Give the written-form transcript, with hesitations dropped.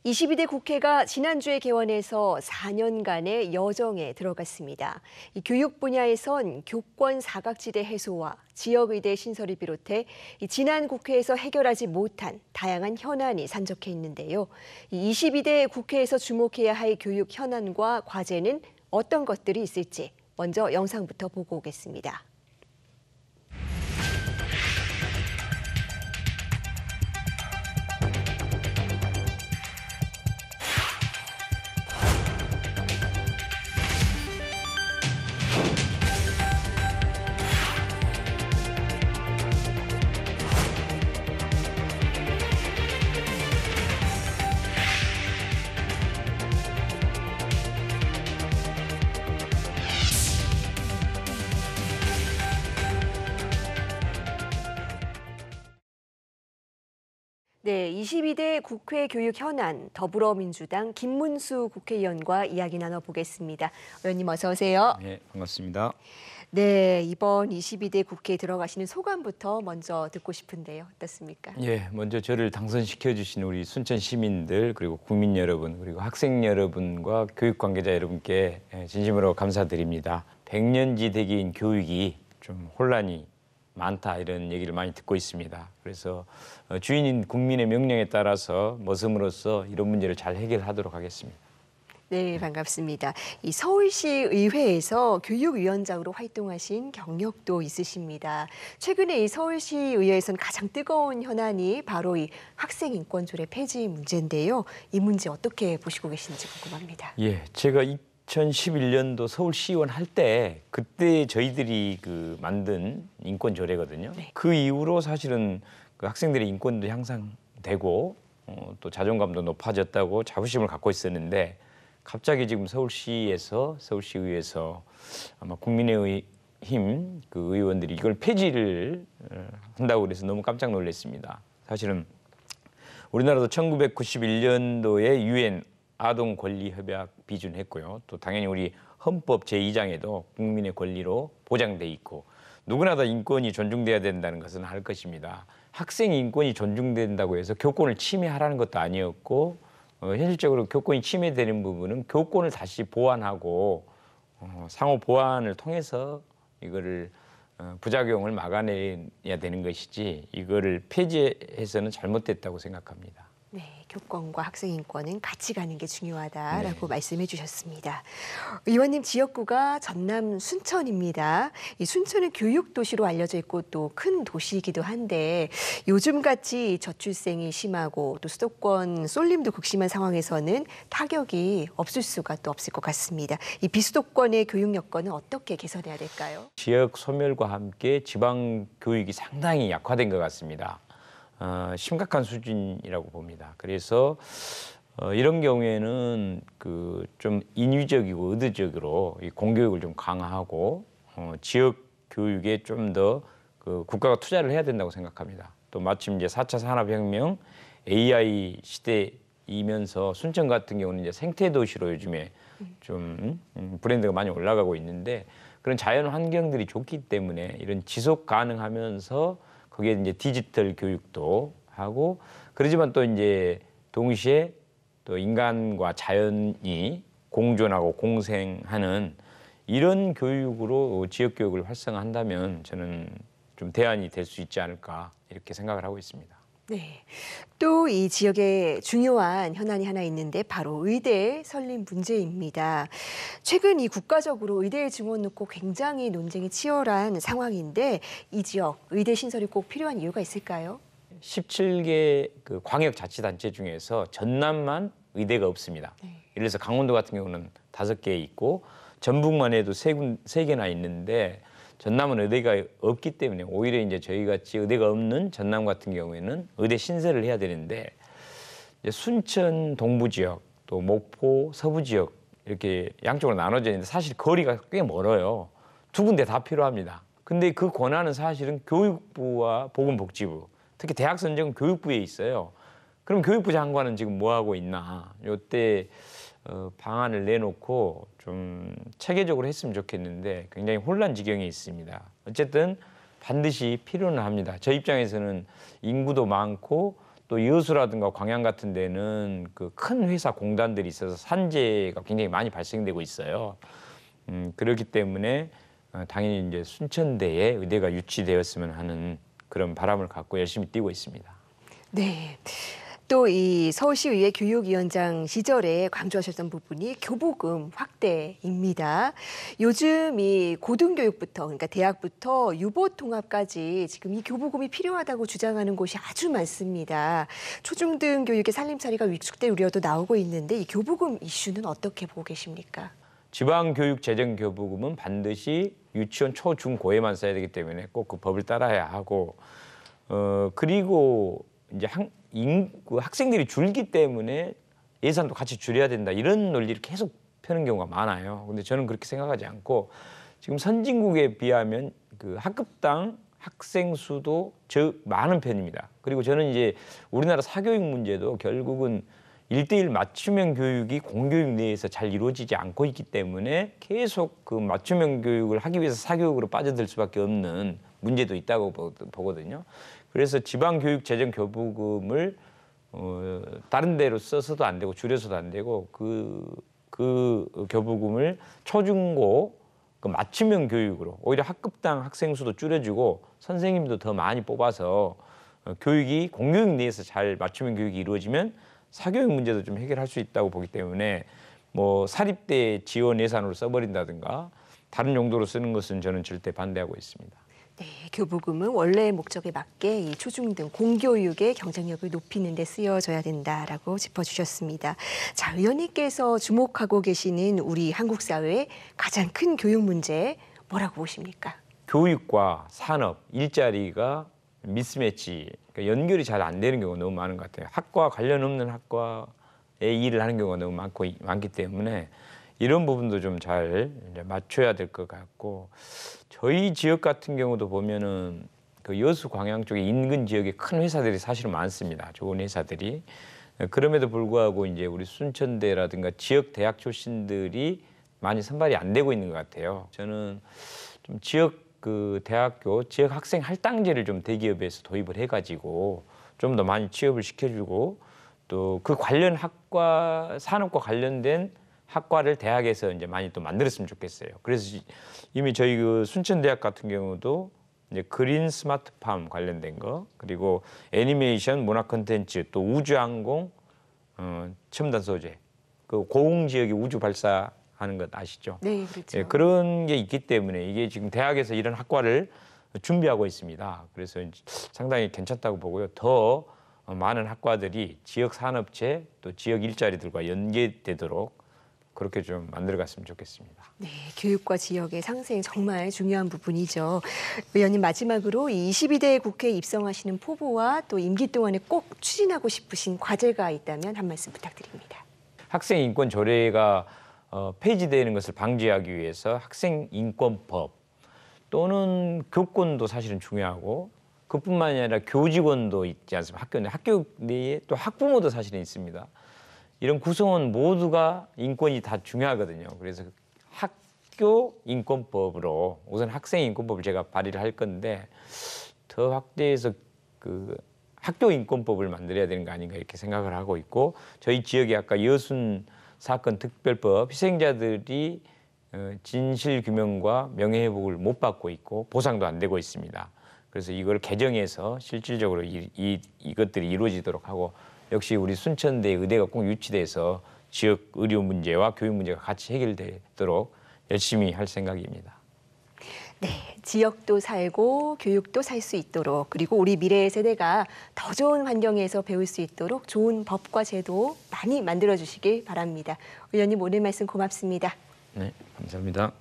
22대 국회가 지난주에 개원해서 4년간의 여정에 들어갔습니다. 이 교육 분야에선 교권 사각지대 해소와 지역의대 신설을 비롯해 지난 국회에서 해결하지 못한 다양한 현안이 산적해 있는데요. 22대 국회에서 주목해야 할 교육 현안과 과제는 어떤 것들이 있을지 먼저 영상부터 보고 오겠습니다. 네, 22대 국회 교육 현안 더불어민주당 김문수 국회의원과 이야기 나눠보겠습니다. 의원님 어서 오세요. 네, 반갑습니다. 네, 이번 22대 국회에 들어가시는 소감부터 먼저 듣고 싶은데요. 어떻습니까? 예, 먼저 저를 당선시켜 주신 우리 순천 시민들 그리고 국민 여러분 그리고 학생 여러분과 교육 관계자 여러분께 진심으로 감사드립니다. 100년지 대계인 교육이 좀 혼란이 많다 이런 얘기를 많이 듣고 있습니다. 그래서 주인인 국민의 명령에 따라서 머슴으로서 이런 문제를 잘 해결하도록 하겠습니다. 네, 반갑습니다. 이 서울시 의회에서 교육위원장으로 활동하신 경력도 있으십니다. 최근에 이 서울시 의회에서는 가장 뜨거운 현안이 바로 이 학생 인권 조례 폐지 문제인데요. 이 문제 어떻게 보시고 계신지 궁금합니다. 예, 제가 2011년도 서울시의원 할 때 그때 저희들이 만든 인권 조례거든요. 네. 그 이후로 사실은 그 학생들의 인권도 향상되고 또 자존감도 높아졌다고 자부심을 갖고 있었는데 갑자기 지금 서울시의회에서 아마 국민의힘 그 의원들이 이걸 폐지를 한다고 그래서 너무 깜짝 놀랐습니다. 사실은 우리나라도 1991년도에 유엔 아동 권리 협약 비준했고요. 또 당연히 우리 헌법 제2장에도 국민의 권리로 보장돼 있고 누구나 다 인권이 존중돼야 된다는 것은 할 것입니다. 학생 인권이 존중된다고 해서 교권을 침해하라는 것도 아니었고 현실적으로 교권이 침해되는 부분은 교권을 다시 보완하고 상호 보완을 통해서 이거를 부작용을 막아내야 되는 것이지 이거를 폐지해서는 잘못됐다고 생각합니다. 네, 교권과 학생 인권은 같이 가는 게 중요하다라고 말씀해 주셨습니다. 의원님 지역구가 전남 순천입니다. 이 순천은 교육 도시로 알려져 있고 또 큰 도시이기도 한데 요즘같이 저출생이 심하고 또 수도권 쏠림도 극심한 상황에서는 타격이 없을 수가 또 없을 것 같습니다. 이 비수도권의 교육 여건은 어떻게 개선해야 될까요? 지역 소멸과 함께 지방 교육이 상당히 약화된 것 같습니다. 심각한 수준이라고 봅니다. 그래서 이런 경우에는 좀 인위적이고 의도적으로 이 공교육을 좀 강화하고 지역 교육에 좀 더 국가가 투자를 해야 된다고 생각합니다. 또 마침 이제 4차 산업혁명 AI 시대이면서 순천 같은 경우는 이제 생태 도시로 요즘에 좀 브랜드가 많이 올라가고 있는데 그런 자연 환경들이 좋기 때문에 이런 지속 가능하면서 거기에 이제 디지털 교육도 하고 그러지만 또 이제 동시에 또 인간과 자연이 공존하고 공생하는 이런 교육으로 지역 교육을 활성화한다면 저는 좀 대안이 될 수 있지 않을까 이렇게 생각을 하고 있습니다. 네, 또 이 지역에 중요한 현안이 하나 있는데 바로 의대 설립 문제입니다. 최근 이 국가적으로 의대 증원 놓고 굉장히 논쟁이 치열한 상황인데 이 지역 의대 신설이 꼭 필요한 이유가 있을까요? 17개 그 광역자치단체 중에서 전남만 의대가 없습니다. 네. 예를 들어서 강원도 같은 경우는 5개 있고 전북만 해도 3개나 있는데 전남은 의대가 없기 때문에 오히려 이제 저희 같이 의대가 없는 전남 같은 경우에는 의대 신설을 해야 되는데 이제 순천 동부 지역 또 목포 서부 지역 이렇게 양쪽으로 나눠져 있는데 사실 거리가 꽤 멀어요. 두 군데 다 필요합니다. 근데 그 권한은 사실은 교육부와 보건복지부, 특히 대학 선정은 교육부에 있어요. 그럼 교육부 장관은 지금 뭐 하고 있나? 요때 방안을 내놓고 좀 체계적으로 했으면 좋겠는데 굉장히 혼란 지경에 있습니다. 어쨌든 반드시 필요는 합니다. 저 입장에서는 인구도 많고 또 여수라든가 광양 같은 데는 그 큰 회사 공단들이 있어서 산재가 굉장히 많이 발생되고 있어요. 그렇기 때문에 당연히 이제 순천대에 의대가 유치되었으면 하는 그런 바람을 갖고 열심히 뛰고 있습니다. 네. 또 이 서울시의회 교육위원장 시절에 강조하셨던 부분이 교부금 확대입니다. 요즘 이 고등교육부터 그러니까 대학부터 유보통합까지 지금 이 교부금이 필요하다고 주장하는 곳이 아주 많습니다. 초중등 교육의 살림살이가 위축될 우려도 나오고 있는데 이 교부금 이슈는 어떻게 보고 계십니까? 지방교육재정교부금은 반드시 유치원 초, 중, 고에만 써야 되기 때문에 꼭 그 법을 따라야 하고 그리고 이제 그 학생들이 줄기 때문에 예산도 같이 줄여야 된다 이런 논리를 계속 펴는 경우가 많아요. 근데 저는 그렇게 생각하지 않고 지금 선진국에 비하면 그 학급당 학생 수도 많은 편입니다. 그리고 저는 이제 우리나라 사교육 문제도 결국은 1:1 맞춤형 교육이 공교육 내에서 잘 이루어지지 않고 있기 때문에 계속 그 맞춤형 교육을 하기 위해서 사교육으로 빠져들 수밖에 없는 문제도 있다고 보거든요. 그래서 지방교육재정교부금을 다른 데로 써서도 안 되고 줄여서도 안 되고 그 교부금을 초중고 그 맞춤형 교육으로 오히려 학급당 학생 수도 줄여주고 선생님도 더 많이 뽑아서 교육이 공교육 내에서 잘 맞춤형 교육이 이루어지면 사교육 문제도 좀 해결할 수 있다고 보기 때문에 뭐 사립대 지원 예산으로 써버린다든가 다른 용도로 쓰는 것은 저는 절대 반대하고 있습니다. 네, 교부금은 원래의 목적에 맞게 이 초중등 공교육의 경쟁력을 높이는 데 쓰여져야 된다라고 짚어주셨습니다. 자, 의원님께서 주목하고 계시는 우리 한국 사회의 가장 큰 교육 문제 뭐라고 보십니까? 교육과 산업, 일자리가 미스매치, 그러니까 연결이 잘 안 되는 경우가 너무 많은 것 같아요. 학과 관련 없는 학과에 일을 하는 경우가 너무 많기 때문에 이런 부분도 좀 잘 맞춰야 될 것 같고 저희 지역 같은 경우도 보면은 그 여수 광양 쪽에 인근 지역에 큰 회사들이 사실은 많습니다. 좋은 회사들이. 그럼에도 불구하고 이제 우리 순천대라든가 지역 대학 출신들이 많이 선발이 안 되고 있는 것 같아요. 저는 좀 지역 그 대학교 지역 학생 할당제를 좀 대기업에서 도입을 해가지고 좀 더 많이 취업을 시켜주고 또 그 관련 학과 산업과 관련된 학과를 대학에서 이제 많이 또 만들었으면 좋겠어요. 그래서 이미 저희 그 순천대학 같은 경우도 이제 그린 스마트팜 관련된 거 그리고 애니메이션, 문화 콘텐츠 또 우주항공, 첨단 소재, 그 고흥 지역이 우주 발사하는 것 아시죠? 네, 그렇죠. 예, 그런 게 있기 때문에 이게 지금 대학에서 이런 학과를 준비하고 있습니다. 그래서 상당히 괜찮다고 보고요. 더 많은 학과들이 지역 산업체 또 지역 일자리들과 연계되도록 그렇게 좀 만들어갔으면 좋겠습니다. 네, 교육과 지역의 상생 정말 중요한 부분이죠. 의원님 마지막으로 이 22대 국회에 입성하시는 포부와 또 임기 동안에 꼭 추진하고 싶으신 과제가 있다면 한 말씀 부탁드립니다. 학생 인권 조례가 폐지되는 것을 방지하기 위해서 학생 인권법 또는 교권도 사실은 중요하고 그뿐만이 아니라 교직원도 있지 않습니까? 학교 내에 또 학부모도 사실은 있습니다. 이런 구성원 모두가 인권이 다 중요하거든요. 그래서 학교 인권법으로 우선 학생 인권법을 제가 발의를 할 건데 더 확대해서 그 학교 인권법을 만들어야 되는 거 아닌가 이렇게 생각을 하고 있고 저희 지역에 아까 여순 사건 특별법 희생자들이 진실 규명과 명예회복을 못 받고 있고 보상도 안 되고 있습니다. 그래서 이걸 개정해서 실질적으로 이것들이 이루어지도록 하고 역시 우리 순천대 의대가 꼭 유치돼서 지역 의료 문제와 교육 문제가 같이 해결되도록 열심히 할 생각입니다. 네, 지역도 살고 교육도 살 수 있도록 그리고 우리 미래의 세대가 더 좋은 환경에서 배울 수 있도록 좋은 법과 제도 많이 만들어 주시길 바랍니다. 의원님 오늘 말씀 고맙습니다. 네, 감사합니다.